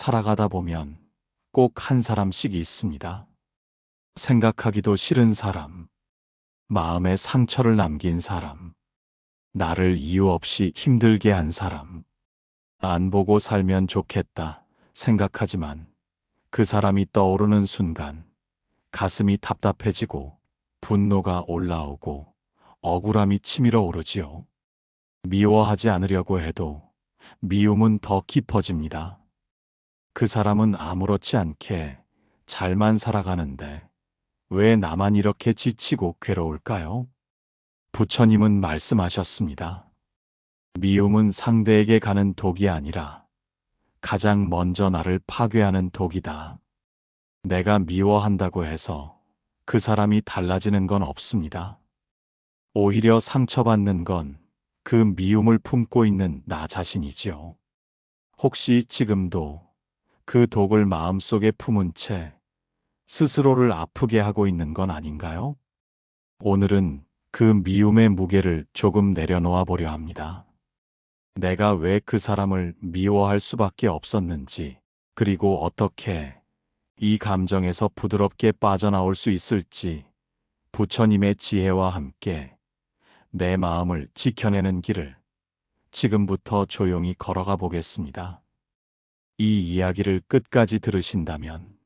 살아가다 보면 꼭 한 사람씩 있습니다. 생각하기도 싫은 사람, 마음에 상처를 남긴 사람, 나를 이유 없이 힘들게 한 사람. 안 보고 살면 좋겠다 생각하지만 그 사람이 떠오르는 순간 가슴이 답답해지고 분노가 올라오고 억울함이 치밀어 오르지요. 미워하지 않으려고 해도 미움은 더 깊어집니다. 그 사람은 아무렇지 않게 잘만 살아가는데 왜 나만 이렇게 지치고 괴로울까요? 부처님은 말씀하셨습니다. 미움은 상대에게 가는 독이 아니라 가장 먼저 나를 파괴하는 독이다. 내가 미워한다고 해서 그 사람이 달라지는 건 없습니다. 오히려 상처받는 건 그 미움을 품고 있는 나 자신이지요. 혹시 지금도 그 독을 마음속에 품은 채 스스로를 아프게 하고 있는 건 아닌가요? 오늘은 그 미움의 무게를 조금 내려놓아 보려 합니다. 내가 왜 그 사람을 미워할 수밖에 없었는지, 그리고 어떻게 이 감정에서 부드럽게 빠져나올 수 있을지 부처님의 지혜와 함께 내 마음을 지켜내는 길을 지금부터 조용히 걸어가 보겠습니다. 이 이야기를 끝까지 들으신다면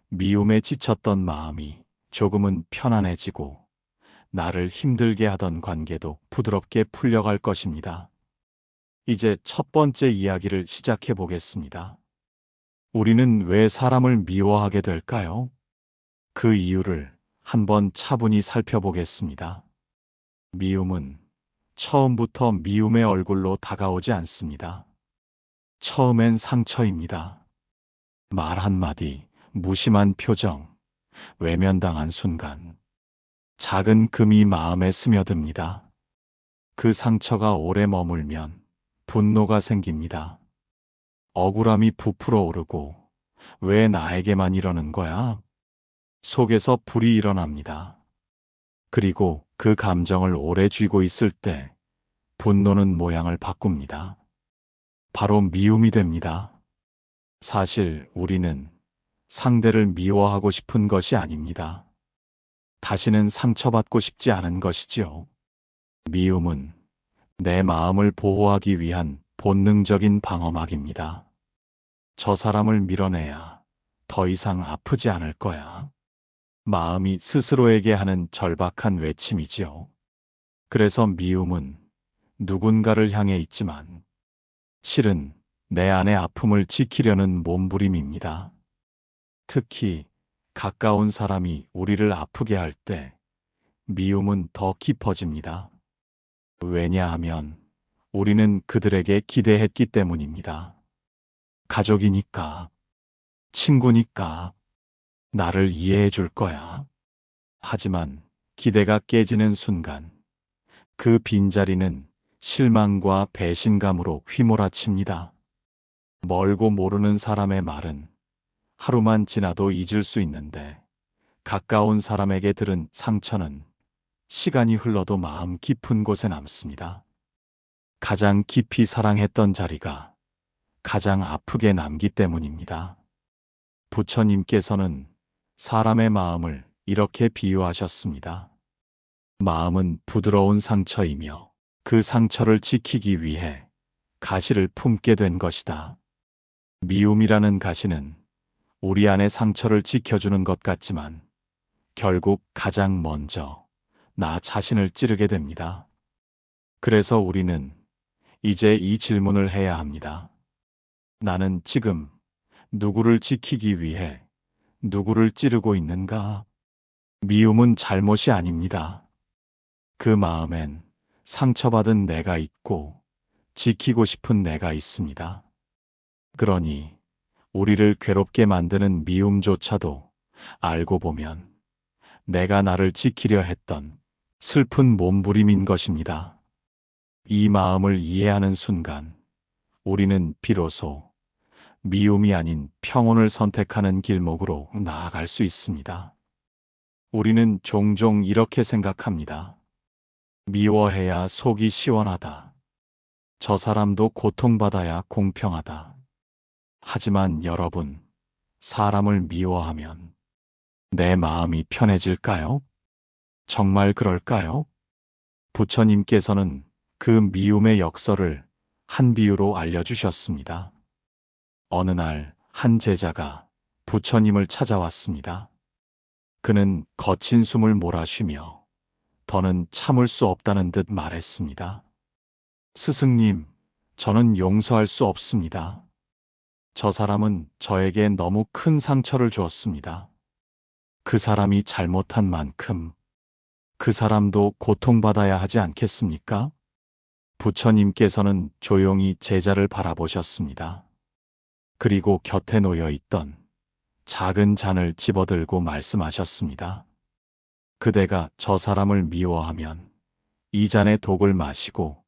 미움에 지쳤던 마음이 조금은 편안해지고 나를 힘들게 하던 관계도 부드럽게 풀려갈 것입니다. 이제 첫 번째 이야기를 시작해 보겠습니다. 우리는 왜 사람을 미워하게 될까요? 그 이유를 한번 차분히 살펴보겠습니다. 미움은 처음부터 미움의 얼굴로 다가오지 않습니다. 처음엔 상처입니다. 말 한마디, 무심한 표정, 외면당한 순간, 작은 금이 마음에 스며듭니다. 그 상처가 오래 머물면 분노가 생깁니다. 억울함이 부풀어 오르고, 왜 나에게만 이러는 거야? 속에서 불이 일어납니다. 그리고 그 감정을 오래 쥐고 있을 때 분노는 모양을 바꿉니다. 바로 미움이 됩니다. 사실 우리는 상대를 미워하고 싶은 것이 아닙니다. 다시는 상처받고 싶지 않은 것이지요. 미움은 내 마음을 보호하기 위한 본능적인 방어막입니다. 저 사람을 밀어내야 더 이상 아프지 않을 거야. 마음이 스스로에게 하는 절박한 외침이지요. 그래서 미움은 누군가를 향해 있지만 실은 내 안의 아픔을 지키려는 몸부림입니다. 특히 가까운 사람이 우리를 아프게 할 때 미움은 더 깊어집니다. 왜냐하면 우리는 그들에게 기대했기 때문입니다. 가족이니까, 친구니까, 나를 이해해 줄 거야. 하지만 기대가 깨지는 순간 그 빈자리는 실망과 배신감으로 휘몰아칩니다. 멀고 모르는 사람의 말은 하루만 지나도 잊을 수 있는데 가까운 사람에게 들은 상처는 시간이 흘러도 마음 깊은 곳에 남습니다. 가장 깊이 사랑했던 자리가 가장 아프게 남기 때문입니다. 부처님께서는 사람의 마음을 이렇게 비유하셨습니다. 마음은 부드러운 상처이며 그 상처를 지키기 위해 가시를 품게 된 것이다. 미움이라는 가시는 우리 안의 상처를 지켜주는 것 같지만 결국 가장 먼저 나 자신을 찌르게 됩니다. 그래서 우리는 이제 이 질문을 해야 합니다. 나는 지금 누구를 지키기 위해 누구를 찌르고 있는가? 미움은 잘못이 아닙니다. 그 마음엔 상처받은 내가 있고 지키고 싶은 내가 있습니다. 그러니 우리를 괴롭게 만드는 미움조차도 알고 보면 내가 나를 지키려 했던 슬픈 몸부림인 것입니다. 이 마음을 이해하는 순간 우리는 비로소 미움이 아닌 평온을 선택하는 길목으로 나아갈 수 있습니다. 우리는 종종 이렇게 생각합니다. 미워해야 속이 시원하다. 저 사람도 고통받아야 공평하다. 하지만 여러분, 사람을 미워하면 내 마음이 편해질까요? 정말 그럴까요? 부처님께서는 그 미움의 역설을 한 비유로 알려주셨습니다. 어느 날 한 제자가 부처님을 찾아왔습니다. 그는 거친 숨을 몰아쉬며 더는 참을 수 없다는 듯 말했습니다. 스승님, 저는 용서할 수 없습니다. 저 사람은 저에게 너무 큰 상처를 주었습니다. 그 사람이 잘못한 만큼 그 사람도 고통받아야 하지 않겠습니까? 부처님께서는 조용히 제자를 바라보셨습니다. 그리고 곁에 놓여 있던 작은 잔을 집어들고 말씀하셨습니다. 그대가 저 사람을 미워하면 이 잔의 독을 마시고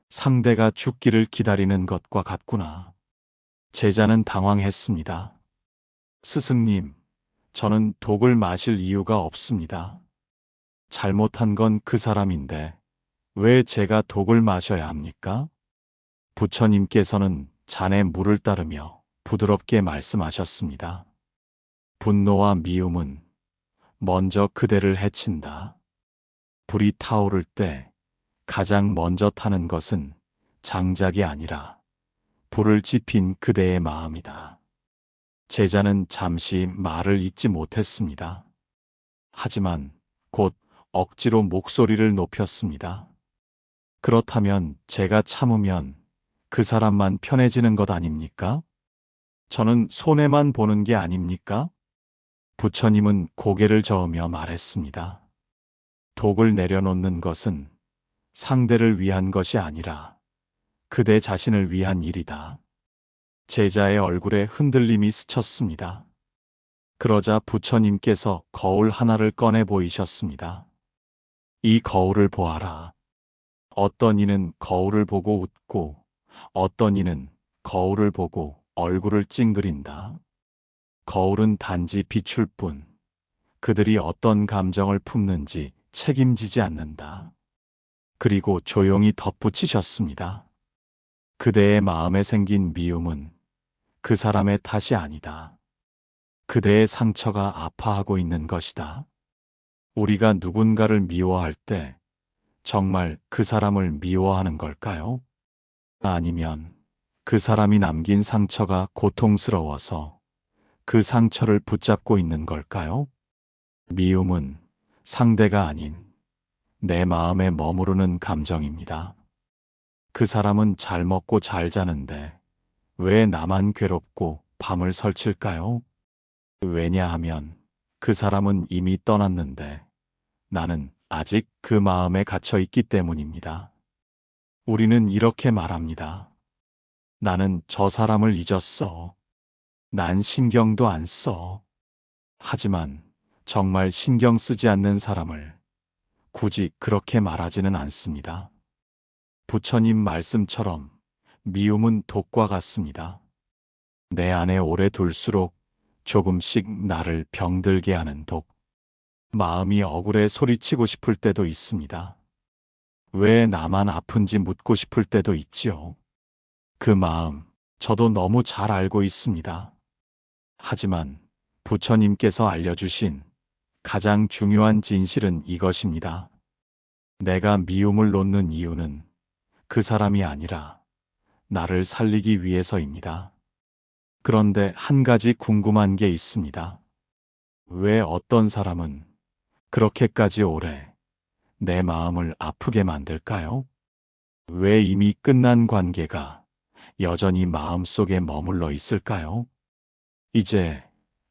상대가 죽기를 기다리는 것과 같구나. 제자는 당황했습니다. 스승님, 저는 독을 마실 이유가 없습니다. 잘못한 건 그 사람인데 왜 제가 독을 마셔야 합니까? 부처님께서는 잔에 물을 따르며 부드럽게 말씀하셨습니다. 분노와 미움은 먼저 그대를 해친다. 불이 타오를 때 가장 먼저 타는 것은 장작이 아니라 불을 지핀 그대의 마음이다. 제자는 잠시 말을 잇지 못했습니다. 하지만 곧 억지로 목소리를 높였습니다. 그렇다면 제가 참으면 그 사람만 편해지는 것 아닙니까? 저는 손해만 보는 게 아닙니까? 부처님은 고개를 저으며 말했습니다. 독을 내려놓는 것은 상대를 위한 것이 아니라 그대 자신을 위한 일이다. 제자의 얼굴에 흔들림이 스쳤습니다. 그러자 부처님께서 거울 하나를 꺼내 보이셨습니다. 이 거울을 보아라. 어떤 이는 거울을 보고 웃고 어떤 이는 거울을 보고 얼굴을 찡그린다. 거울은 단지 비출 뿐 그들이 어떤 감정을 품는지 책임지지 않는다. 그리고 조용히 덧붙이셨습니다. 그대의 마음에 생긴 미움은 그 사람의 탓이 아니다. 그대의 상처가 아파하고 있는 것이다. 우리가 누군가를 미워할 때 정말 그 사람을 미워하는 걸까요? 아니면 그 사람이 남긴 상처가 고통스러워서 그 상처를 붙잡고 있는 걸까요? 미움은 상대가 아닌 내 마음에 머무르는 감정입니다. 그 사람은 잘 먹고 잘 자는데 왜 나만 괴롭고 밤을 설칠까요? 왜냐하면 그 사람은 이미 떠났는데 나는 아직 그 마음에 갇혀 있기 때문입니다. 우리는 이렇게 말합니다. 나는 저 사람을 잊었어. 난 신경도 안 써. 하지만 정말 신경 쓰지 않는 사람을 굳이 그렇게 말하지는 않습니다. 부처님 말씀처럼 미움은 독과 같습니다. 내 안에 오래 둘수록 조금씩 나를 병들게 하는 독. 마음이 억울해 소리치고 싶을 때도 있습니다. 왜 나만 아픈지 묻고 싶을 때도 있지요. 그 마음, 저도 너무 잘 알고 있습니다. 하지만 부처님께서 알려주신 가장 중요한 진실은 이것입니다. 내가 미움을 놓는 이유는 그 사람이 아니라 나를 살리기 위해서입니다. 그런데 한 가지 궁금한 게 있습니다. 왜 어떤 사람은 그렇게까지 오래 내 마음을 아프게 만들까요? 왜 이미 끝난 관계가 여전히 마음속에 머물러 있을까요? 이제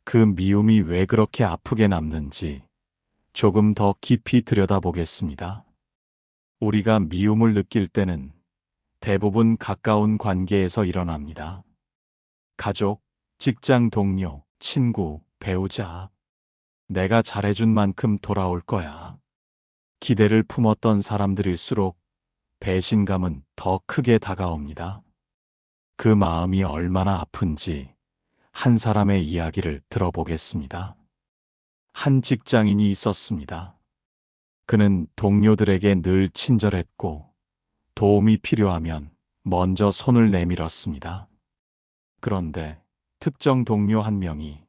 그 미움이 왜 그렇게 아프게 남는지 조금 더 깊이 들여다보겠습니다. 우리가 미움을 느낄 때는 대부분 가까운 관계에서 일어납니다. 가족, 직장 동료, 친구, 배우자. 내가 잘해준 만큼 돌아올 거야. 기대를 품었던 사람들일수록 배신감은 더 크게 다가옵니다. 그 마음이 얼마나 아픈지 한 사람의 이야기를 들어보겠습니다. 한 직장인이 있었습니다. 그는 동료들에게 늘 친절했고 도움이 필요하면 먼저 손을 내밀었습니다. 그런데 특정 동료 한 명이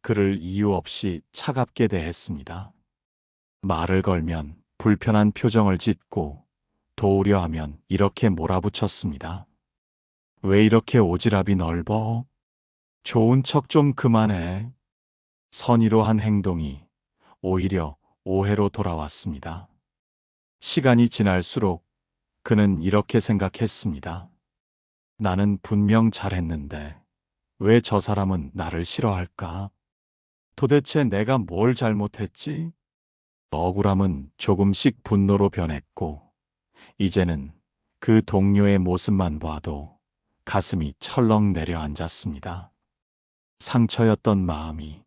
그를 이유 없이 차갑게 대했습니다. 말을 걸면 불편한 표정을 짓고 도우려 하면 이렇게 몰아붙였습니다. 왜 이렇게 오지랖이 넓어? 좋은 척 좀 그만해. 선의로 한 행동이 오히려 오해로 돌아왔습니다. 시간이 지날수록 그는 이렇게 생각했습니다. 나는 분명 잘했는데 왜 저 사람은 나를 싫어할까? 도대체 내가 뭘 잘못했지? 억울함은 조금씩 분노로 변했고 이제는 그 동료의 모습만 봐도 가슴이 철렁 내려앉았습니다. 상처였던 마음이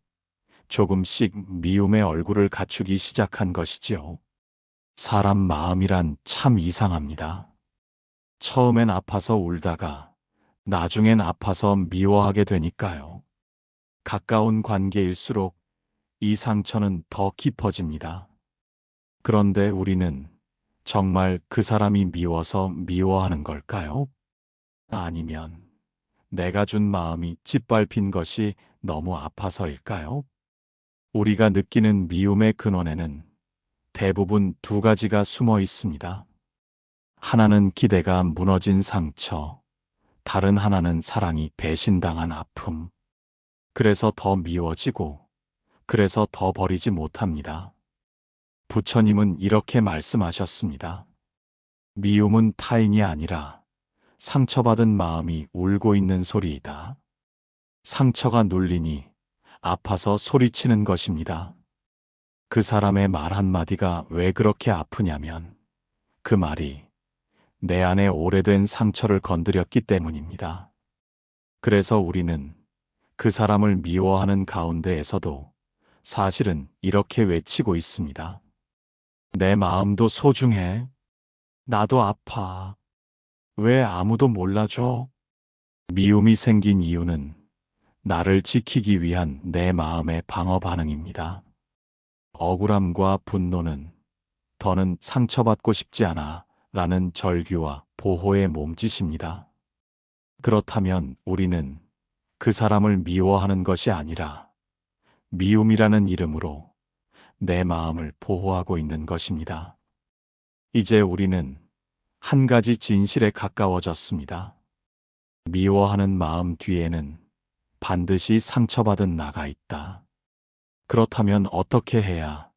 조금씩 미움의 얼굴을 갖추기 시작한 것이지요. 사람 마음이란 참 이상합니다. 처음엔 아파서 울다가 나중엔 아파서 미워하게 되니까요. 가까운 관계일수록 이 상처는 더 깊어집니다. 그런데 우리는 정말 그 사람이 미워서 미워하는 걸까요? 아니면 내가 준 마음이 짓밟힌 것이 너무 아파서일까요? 우리가 느끼는 미움의 근원에는 대부분 두 가지가 숨어 있습니다. 하나는 기대가 무너진 상처, 다른 하나는 사랑이 배신당한 아픔. 그래서 더 미워지고, 그래서 더 버리지 못합니다. 부처님은 이렇게 말씀하셨습니다. 미움은 타인이 아니라 상처받은 마음이 울고 있는 소리이다. 상처가 눌리니 아파서 소리치는 것입니다. 그 사람의 말 한마디가 왜 그렇게 아프냐면 그 말이 내 안에 오래된 상처를 건드렸기 때문입니다. 그래서 우리는 그 사람을 미워하는 가운데에서도 사실은 이렇게 외치고 있습니다. 내 마음도 소중해. 나도 아파. 왜 아무도 몰라줘? 미움이 생긴 이유는 나를 지키기 위한 내 마음의 방어 반응입니다. 억울함과 분노는 더는 상처받고 싶지 않아 라는 절규와 보호의 몸짓입니다. 그렇다면 우리는 그 사람을 미워하는 것이 아니라 미움이라는 이름으로 내 마음을 보호하고 있는 것입니다. 이제 우리는 한 가지 진실에 가까워졌습니다. 미워하는 마음 뒤에는 반드시 상처받은 나가 있다. 그렇다면 어떻게 해야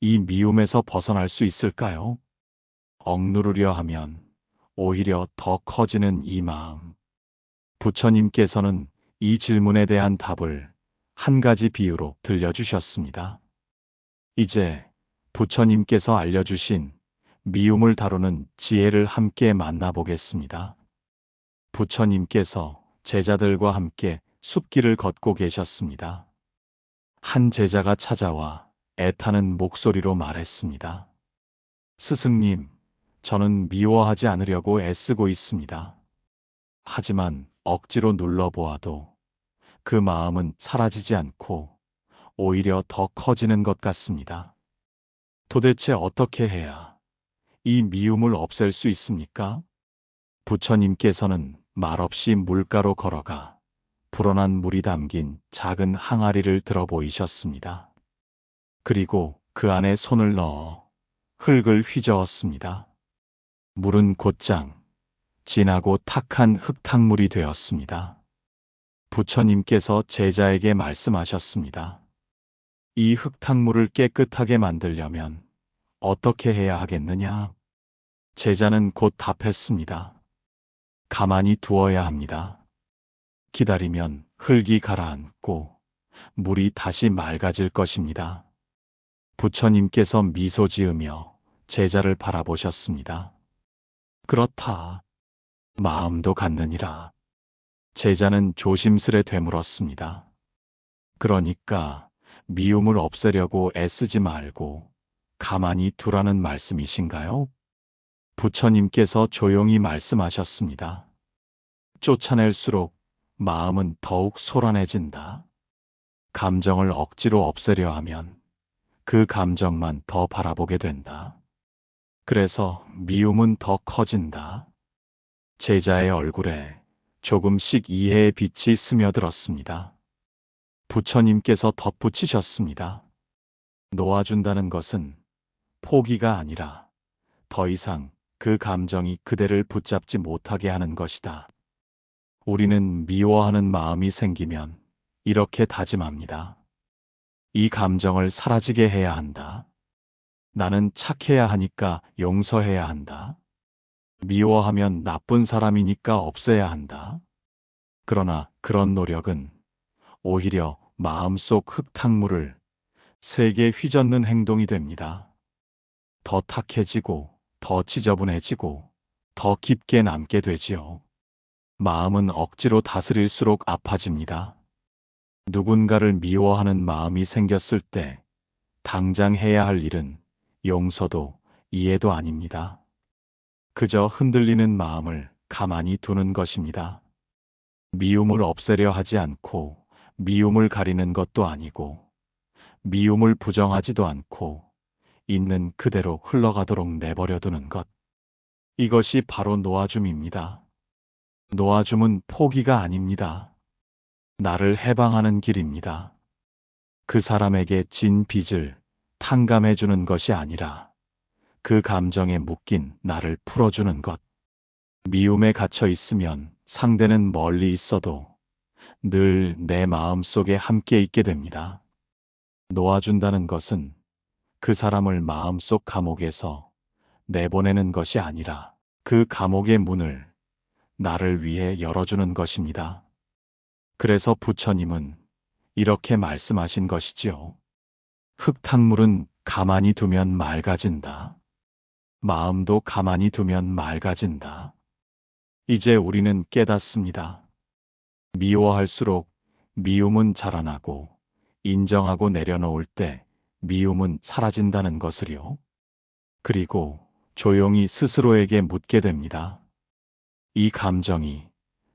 이 미움에서 벗어날 수 있을까요? 억누르려 하면 오히려 더 커지는 이 마음. 부처님께서는 이 질문에 대한 답을 한 가지 비유로 들려주셨습니다. 이제 부처님께서 알려주신 미움을 다루는 지혜를 함께 만나보겠습니다. 부처님께서 제자들과 함께 숲길을 걷고 계셨습니다. 한 제자가 찾아와 애타는 목소리로 말했습니다. 스승님, 저는 미워하지 않으려고 애쓰고 있습니다. 하지만 억지로 눌러보아도 그 마음은 사라지지 않고 오히려 더 커지는 것 같습니다. 도대체 어떻게 해야 이 미움을 없앨 수 있습니까? 부처님께서는 말없이 물가로 걸어가 불어난 물이 담긴 작은 항아리를 들어 보이셨습니다. 그리고 그 안에 손을 넣어 흙을 휘저었습니다. 물은 곧장 진하고 탁한 흙탕물이 되었습니다. 부처님께서 제자에게 말씀하셨습니다. 이 흙탕물을 깨끗하게 만들려면 어떻게 해야 하겠느냐? 제자는 곧 답했습니다. 가만히 두어야 합니다. 기다리면 흙이 가라앉고 물이 다시 맑아질 것입니다. 부처님께서 미소 지으며 제자를 바라보셨습니다. 그렇다. 마음도 같느니라. 제자는 조심스레 되물었습니다. 그러니까 미움을 없애려고 애쓰지 말고 가만히 두라는 말씀이신가요? 부처님께서 조용히 말씀하셨습니다. 쫓아낼수록 마음은 더욱 소란해진다. 감정을 억지로 없애려 하면 그 감정만 더 바라보게 된다. 그래서 미움은 더 커진다. 제자의 얼굴에 조금씩 이해의 빛이 스며들었습니다. 부처님께서 덧붙이셨습니다. 놓아준다는 것은 포기가 아니라 더 이상 그 감정이 그대를 붙잡지 못하게 하는 것이다. 우리는 미워하는 마음이 생기면 이렇게 다짐합니다. 이 감정을 사라지게 해야 한다. 나는 착해야 하니까 용서해야 한다. 미워하면 나쁜 사람이니까 없애야 한다. 그러나 그런 노력은 오히려 마음속 흙탕물을 세게 휘젓는 행동이 됩니다. 더 탁해지고 더 지저분해지고 더 깊게 남게 되지요. 마음은 억지로 다스릴수록 아파집니다. 누군가를 미워하는 마음이 생겼을 때 당장 해야 할 일은 용서도 이해도 아닙니다. 그저 흔들리는 마음을 가만히 두는 것입니다. 미움을 없애려 하지 않고 미움을 가리는 것도 아니고 미움을 부정하지도 않고 있는 그대로 흘러가도록 내버려 두는 것. 이것이 바로 놓아줌입니다. 놓아줌은 포기가 아닙니다. 나를 해방하는 길입니다. 그 사람에게 진 빚을 탕감해 주는 것이 아니라 그 감정에 묶인 나를 풀어주는 것. 미움에 갇혀 있으면 상대는 멀리 있어도 늘 내 마음 속에 함께 있게 됩니다. 놓아준다는 것은 그 사람을 마음속 감옥에서 내보내는 것이 아니라 그 감옥의 문을 나를 위해 열어주는 것입니다. 그래서 부처님은 이렇게 말씀하신 것이지요. 흙탕물은 가만히 두면 맑아진다. 마음도 가만히 두면 맑아진다. 이제 우리는 깨닫습니다. 미워할수록 미움은 자라나고 인정하고 내려놓을 때 미움은 사라진다는 것을요. 그리고 조용히 스스로에게 묻게 됩니다. 이 감정이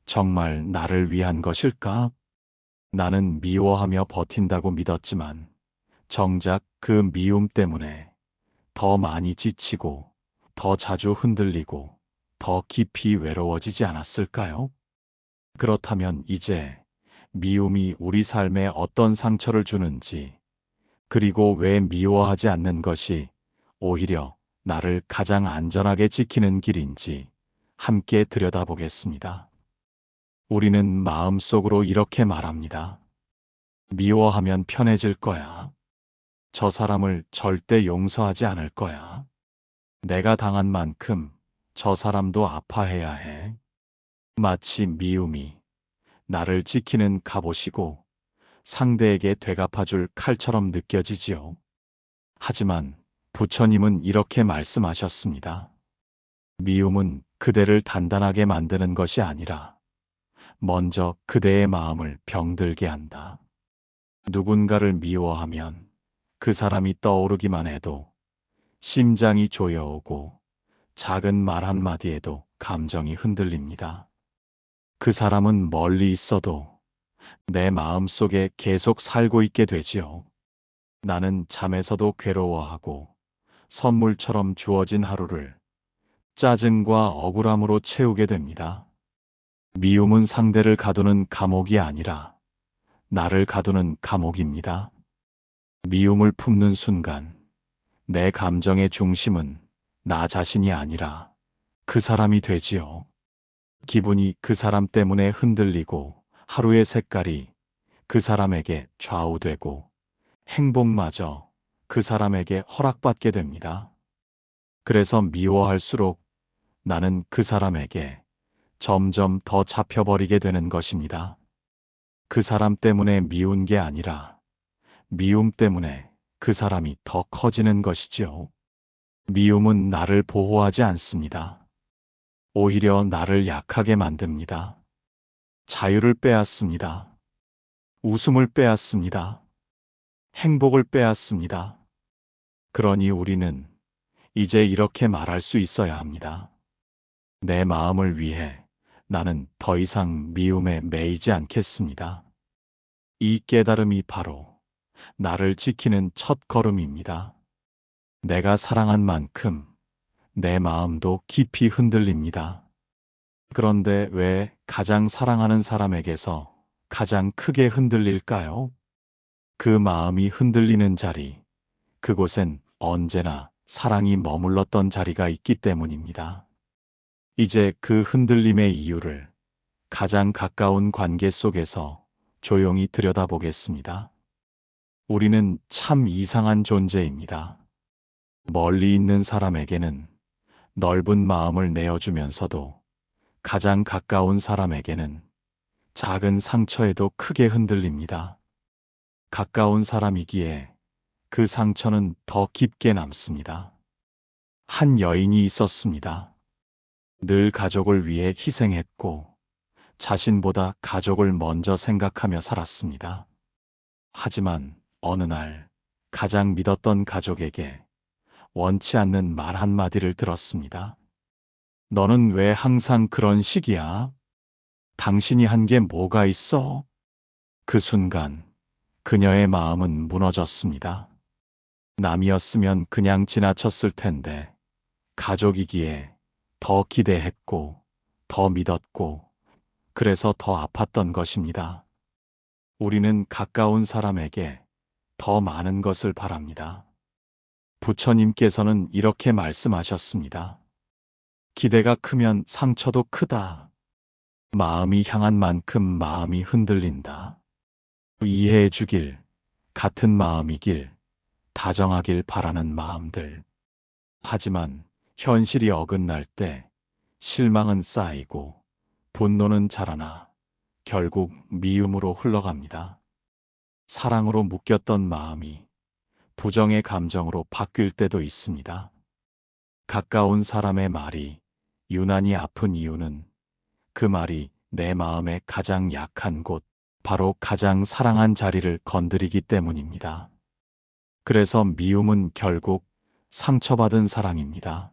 정말 나를 위한 것일까? 나는 미워하며 버틴다고 믿었지만 정작 그 미움 때문에 더 많이 지치고 더 자주 흔들리고 더 깊이 외로워지지 않았을까요? 그렇다면 이제 미움이 우리 삶에 어떤 상처를 주는지, 그리고 왜 미워하지 않는 것이 오히려 나를 가장 안전하게 지키는 길인지 함께 들여다보겠습니다. 우리는 마음속으로 이렇게 말합니다. 미워하면 편해질 거야. 저 사람을 절대 용서하지 않을 거야. 내가 당한 만큼 저 사람도 아파해야 해. 마치 미움이 나를 지키는 갑옷이고 상대에게 되갚아줄 칼처럼 느껴지지요. 하지만 부처님은 이렇게 말씀하셨습니다. 미움은 그대를 단단하게 만드는 것이 아니라 먼저 그대의 마음을 병들게 한다. 누군가를 미워하면 그 사람이 떠오르기만 해도 심장이 조여오고 작은 말 한마디에도 감정이 흔들립니다. 그 사람은 멀리 있어도 내 마음 속에 계속 살고 있게 되지요. 나는 잠에서도 괴로워하고 선물처럼 주어진 하루를 짜증과 억울함으로 채우게 됩니다. 미움은 상대를 가두는 감옥이 아니라 나를 가두는 감옥입니다. 미움을 품는 순간 내 감정의 중심은 나 자신이 아니라 그 사람이 되지요. 기분이 그 사람 때문에 흔들리고 하루의 색깔이 그 사람에게 좌우되고 행복마저 그 사람에게 허락받게 됩니다. 그래서 미워할수록 나는 그 사람에게 점점 더 잡혀버리게 되는 것입니다. 그 사람 때문에 미운 게 아니라 미움 때문에 그 사람이 더 커지는 것이지요. 미움은 나를 보호하지 않습니다. 오히려 나를 약하게 만듭니다. 자유를 빼앗습니다. 웃음을 빼앗습니다. 행복을 빼앗습니다. 그러니 우리는 이제 이렇게 말할 수 있어야 합니다. 내 마음을 위해 나는 더 이상 미움에 매이지 않겠습니다. 이 깨달음이 바로 나를 지키는 첫 걸음입니다. 내가 사랑한 만큼 내 마음도 깊이 흔들립니다. 그런데 왜 가장 사랑하는 사람에게서 가장 크게 흔들릴까요? 그 마음이 흔들리는 자리, 그곳엔 언제나 사랑이 머물렀던 자리가 있기 때문입니다. 이제 그 흔들림의 이유를 가장 가까운 관계 속에서 조용히 들여다보겠습니다. 우리는 참 이상한 존재입니다. 멀리 있는 사람에게는 넓은 마음을 내어주면서도 가장 가까운 사람에게는 작은 상처에도 크게 흔들립니다. 가까운 사람이기에 그 상처는 더 깊게 남습니다. 한 여인이 있었습니다. 늘 가족을 위해 희생했고 자신보다 가족을 먼저 생각하며 살았습니다. 하지만 어느 날 가장 믿었던 가족에게 원치 않는 말 한마디를 들었습니다. 너는 왜 항상 그런 식이야? 당신이 한 게 뭐가 있어? 그 순간 그녀의 마음은 무너졌습니다. 남이었으면 그냥 지나쳤을 텐데 가족이기에 더 기대했고 더 믿었고 그래서 더 아팠던 것입니다. 우리는 가까운 사람에게 더 많은 것을 바랍니다. 부처님께서는 이렇게 말씀하셨습니다. 기대가 크면 상처도 크다. 마음이 향한 만큼 마음이 흔들린다. 이해해 주길, 같은 마음이길, 다정하길 바라는 마음들. 하지만 현실이 어긋날 때 실망은 쌓이고 분노는 자라나 결국 미움으로 흘러갑니다. 사랑으로 묶였던 마음이 부정의 감정으로 바뀔 때도 있습니다. 가까운 사람의 말이 유난히 아픈 이유는 그 말이 내 마음의 가장 약한 곳, 바로 가장 사랑한 자리를 건드리기 때문입니다. 그래서 미움은 결국 상처받은 사랑입니다.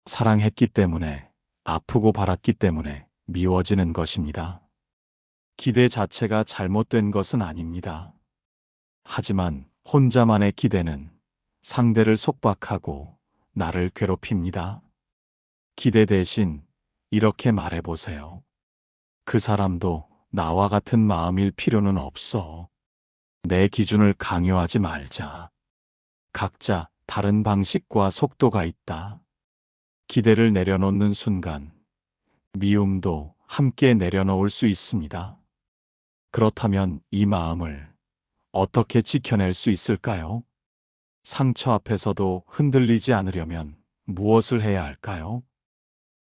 사랑했기 때문에, 아프고 바랐기 때문에 미워지는 것입니다. 기대 자체가 잘못된 것은 아닙니다. 하지만 혼자만의 기대는 상대를 속박하고 나를 괴롭힙니다. 기대 대신 이렇게 말해보세요. 그 사람도 나와 같은 마음일 필요는 없어. 내 기준을 강요하지 말자. 각자 다른 방식과 속도가 있다. 기대를 내려놓는 순간 미움도 함께 내려놓을 수 있습니다. 그렇다면 이 마음을 어떻게 지켜낼 수 있을까요? 상처 앞에서도 흔들리지 않으려면 무엇을 해야 할까요?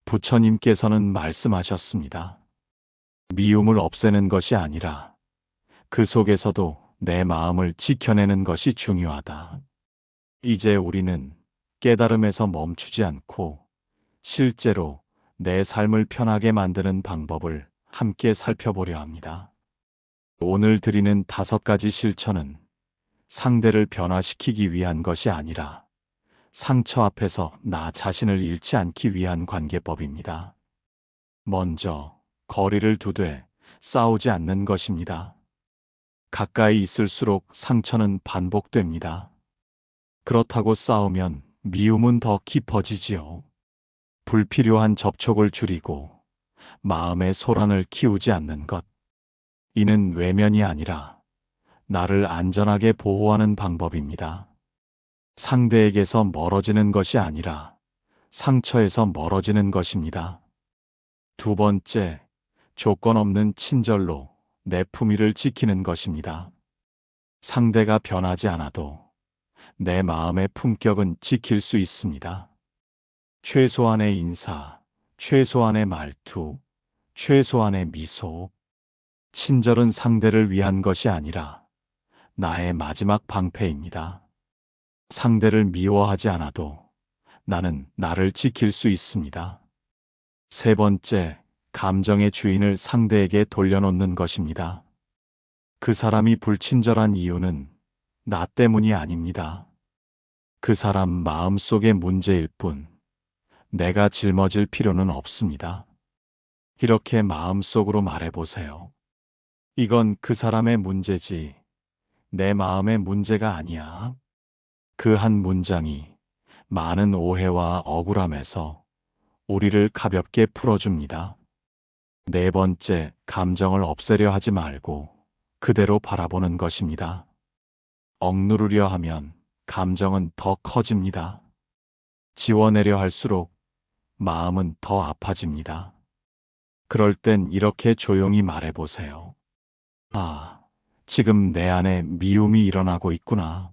부처님께서는 말씀하셨습니다. 미움을 없애는 것이 아니라 그 속에서도 내 마음을 지켜내는 것이 중요하다. 이제 우리는 깨달음에서 멈추지 않고 실제로 내 삶을 편하게 만드는 방법을 함께 살펴보려 합니다. 오늘 드리는 5가지 실천은 상대를 변화시키기 위한 것이 아니라 상처 앞에서 나 자신을 잃지 않기 위한 관계법입니다. 먼저 거리를 두되 싸우지 않는 것입니다. 가까이 있을수록 상처는 반복됩니다. 그렇다고 싸우면 미움은 더 깊어지지요. 불필요한 접촉을 줄이고 마음의 소란을 키우지 않는 것. 이는 외면이 아니라 나를 안전하게 보호하는 방법입니다. 상대에게서 멀어지는 것이 아니라 상처에서 멀어지는 것입니다. 2번째, 조건 없는 친절로 내 품위를 지키는 것입니다. 상대가 변하지 않아도 내 마음의 품격은 지킬 수 있습니다. 최소한의 인사, 최소한의 말투, 최소한의 미소. 친절은 상대를 위한 것이 아니라 나의 마지막 방패입니다. 상대를 미워하지 않아도 나는 나를 지킬 수 있습니다. 3번째, 감정의 주인을 상대에게 돌려놓는 것입니다. 그 사람이 불친절한 이유는 나 때문이 아닙니다. 그 사람 마음속의 문제일 뿐 내가 짊어질 필요는 없습니다. 이렇게 마음속으로 말해보세요. 이건 그 사람의 문제지 내 마음의 문제가 아니야. 그 한 문장이 많은 오해와 억울함에서 우리를 가볍게 풀어줍니다. 네 번째, 감정을 없애려 하지 말고 그대로 바라보는 것입니다. 억누르려 하면 감정은 더 커집니다. 지워내려 할수록 마음은 더 아파집니다. 그럴 땐 이렇게 조용히 말해보세요. 아, 지금 내 안에 미움이 일어나고 있구나.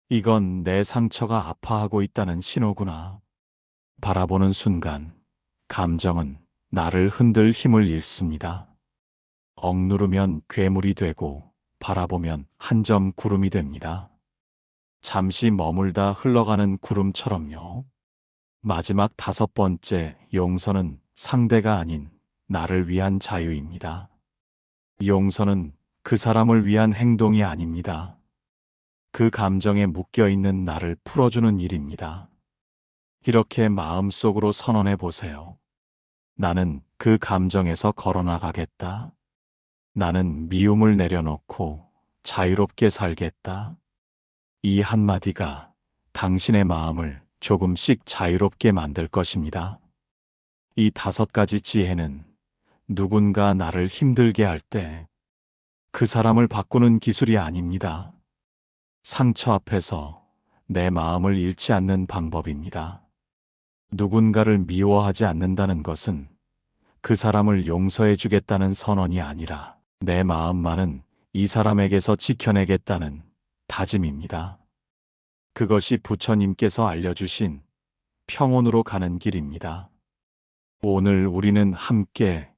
이건 내 상처가 아파하고 있다는 신호구나. 바라보는 순간 감정은 나를 흔들 힘을 잃습니다. 억누르면 괴물이 되고 바라보면 한 점 구름이 됩니다. 잠시 머물다 흘러가는 구름처럼요. 마지막 다섯 번째, 용서는 상대가 아닌 나를 위한 자유입니다. 용서는 그 사람을 위한 행동이 아닙니다. 그 감정에 묶여있는 나를 풀어주는 일입니다. 이렇게 마음속으로 선언해 보세요. 나는 그 감정에서 걸어나가겠다. 나는 미움을 내려놓고 자유롭게 살겠다. 이 한마디가 당신의 마음을 조금씩 자유롭게 만들 것입니다. 이 다섯 가지 지혜는 누군가 나를 힘들게 할 때 그 사람을 바꾸는 기술이 아닙니다. 상처 앞에서 내 마음을 잃지 않는 방법입니다. 누군가를 미워하지 않는다는 것은 그 사람을 용서해 주겠다는 선언이 아니라 내 마음만은 이 사람에게서 지켜내겠다는 다짐입니다. 그것이 부처님께서 알려주신 평온으로 가는 길입니다. 오늘 우리는 함께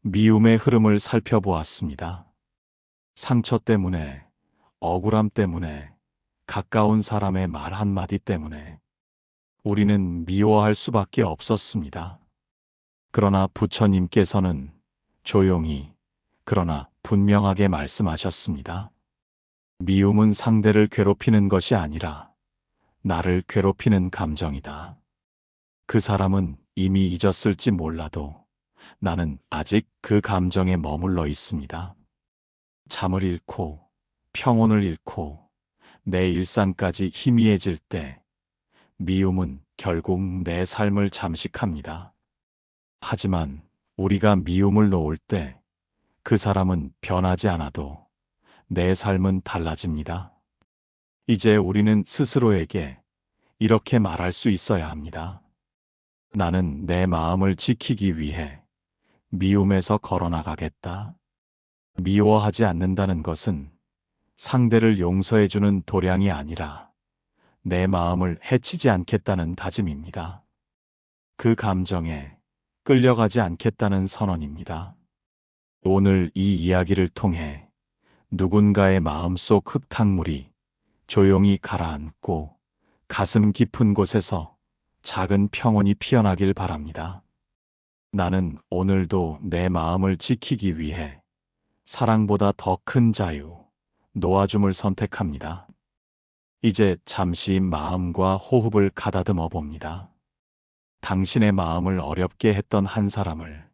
미움의 흐름을 살펴보았습니다. 상처 때문에, 억울함 때문에, 가까운 사람의 말 한마디 때문에 우리는 미워할 수밖에 없었습니다. 그러나 부처님께서는 조용히, 그러나 분명하게 말씀하셨습니다. 미움은 상대를 괴롭히는 것이 아니라 나를 괴롭히는 감정이다. 그 사람은 이미 잊었을지 몰라도 나는 아직 그 감정에 머물러 있습니다. 잠을 잃고 평온을 잃고 내 일상까지 희미해질 때 미움은 결국 내 삶을 잠식합니다. 하지만 우리가 미움을 놓을 때 그 사람은 변하지 않아도 내 삶은 달라집니다. 이제 우리는 스스로에게 이렇게 말할 수 있어야 합니다. 나는 내 마음을 지키기 위해 미움에서 걸어나가겠다. 미워하지 않는다는 것은 상대를 용서해주는 도량이 아니라 내 마음을 해치지 않겠다는 다짐입니다. 그 감정에 끌려가지 않겠다는 선언입니다. 오늘 이 이야기를 통해 누군가의 마음속 흙탕물이 조용히 가라앉고 가슴 깊은 곳에서 작은 평온이 피어나길 바랍니다. 나는 오늘도 내 마음을 지키기 위해 사랑보다 더 큰 자유, 놓아줌을 선택합니다. 이제 잠시 마음과 호흡을 가다듬어 봅니다. 당신의 마음을 어렵게 했던 한 사람을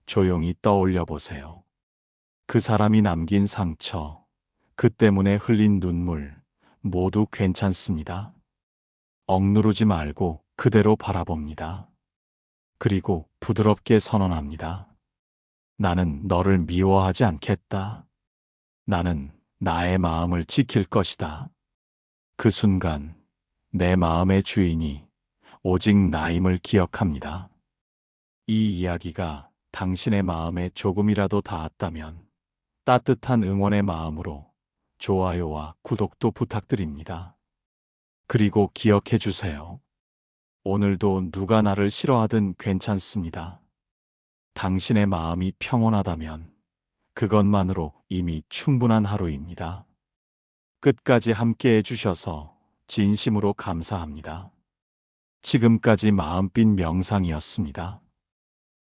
조용히 떠올려 보세요. 그 사람이 남긴 상처, 그 때문에 흘린 눈물, 모두 괜찮습니다. 억누르지 말고 그대로 바라봅니다. 그리고 부드럽게 선언합니다. 나는 너를 미워하지 않겠다. 나는 나의 마음을 지킬 것이다. 그 순간 내 마음의 주인이 오직 나임을 기억합니다. 이 이야기가 당신의 마음에 조금이라도 닿았다면 따뜻한 응원의 마음으로 좋아요와 구독도 부탁드립니다. 그리고 기억해 주세요. 오늘도 누가 나를 싫어하든 괜찮습니다. 당신의 마음이 평온하다면 그것만으로 이미 충분한 하루입니다. 끝까지 함께 해주셔서 진심으로 감사합니다. 지금까지 마음빛 명상이었습니다.